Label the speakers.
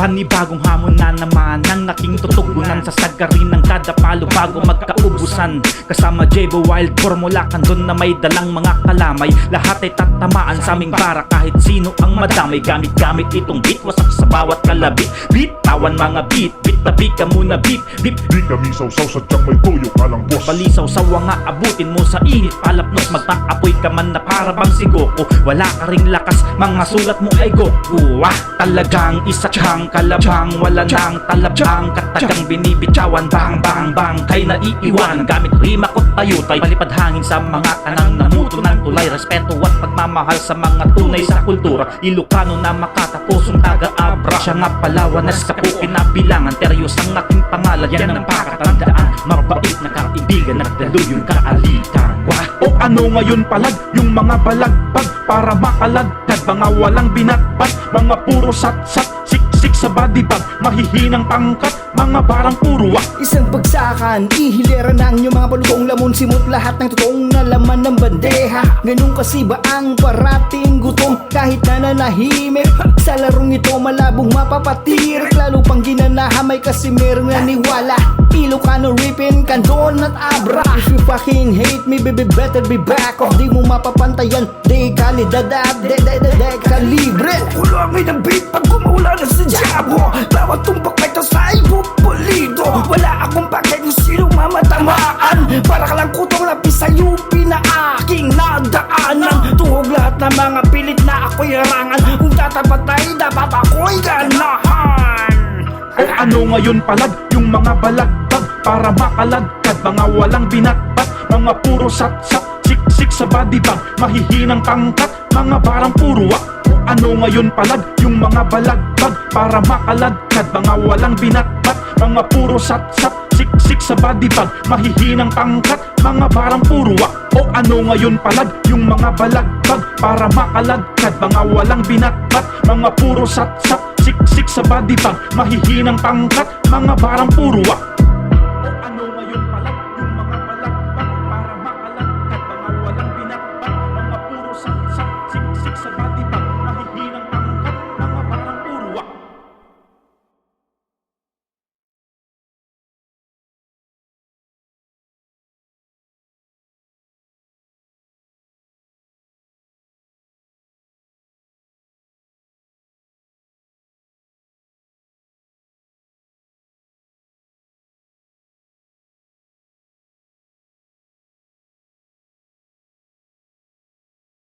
Speaker 1: Panibagong hamon na naman ang aking tutugunan, sa sagarin ng kada palo bago magkaubusan. Kasama Jebo Wild Formula Kandon na may dalang mga kalamay. Lahat ay tatamaan sa aming bara kahit sino ang madamay. Gamit-gamit itong beat, wasak sa bawat kalabit. Bitawan mga beat, tabi ka muna beat.
Speaker 2: Di kami sausaw, sadyang may tuyo ka lang boss.
Speaker 1: Balisaw sa wanga, abutin mo sa init palapnos. Magpaapoy ka man na para bang si Goku. Wala ka ring lakas, mga sulat mo ay Goku. Talagang isa siyang kalabang, wala nang talabang. Katagang binibitsawan, bang bang bang, kay naiiwan. Gamit rima ko tayutay, palipad hangin sa mga kanang namuto ng tulay. Respeto at pagmamahal sa mga tunay sa kultura. Ilocano na makatapusong taga-abra. Siya nga palawanas sa kinabilangan. Teryos ang aking pangalan, yan ang pakatandaan. Mabait na kaibigan, nagdalo yung kaalitan. O ano ngayon palag, yung mga balagbag para makalagkad. Mga walang binatbat, mga puro sat-sat, siksik sa body bag, mahihinang pangkat, mga barang puro wak.
Speaker 3: Isang bagsakan, ihilera ng inyong mga palutong lamon. Simot lahat ng totoong na laman ng bandeha. Ganun kasi ba ang parating gutom kahit nananahimik? Sa larong ito malabong mapapatirik, lalo pang ginanahamay kasi merong naniwala. Ilocano, Ripin, Kandon at Abra. If you fucking hate me, baby, better be back off. Di mo mapapantayan, de kalidad at de kalibre. Kulangin ang beat pag kumula na sa jabo. Bawat tumbak may tasay pupulido. Wala akong pakay kung sino mamatamaan. Para ka lang kutong lapis sa UP na aking nadaanan. Tuhog lahat ng mga pilit na ako'y harangan. Kung tatapat ay dapat ako'y ganahan.
Speaker 1: O ano ngayon palag, yung mga balagbag para makalagkad. Mga walang binatbat, mga puro sat-sat, siksik sa body bag, mahihinang pangkat, mga barang puro wak. O ano ngayon palag, yung mga balagbag para makalagkad. Mga walang binatbat, mga puro sat-sat, siksik sa body bag, mahihinang pangkat, mga barang puro wak. O ano ngayon palag, yung mga balagbag para makalagkad. Mga walang binatbat, mga puro sat-sat, siksik sa body bag, mahihinang pangkat, mga barang puro wak.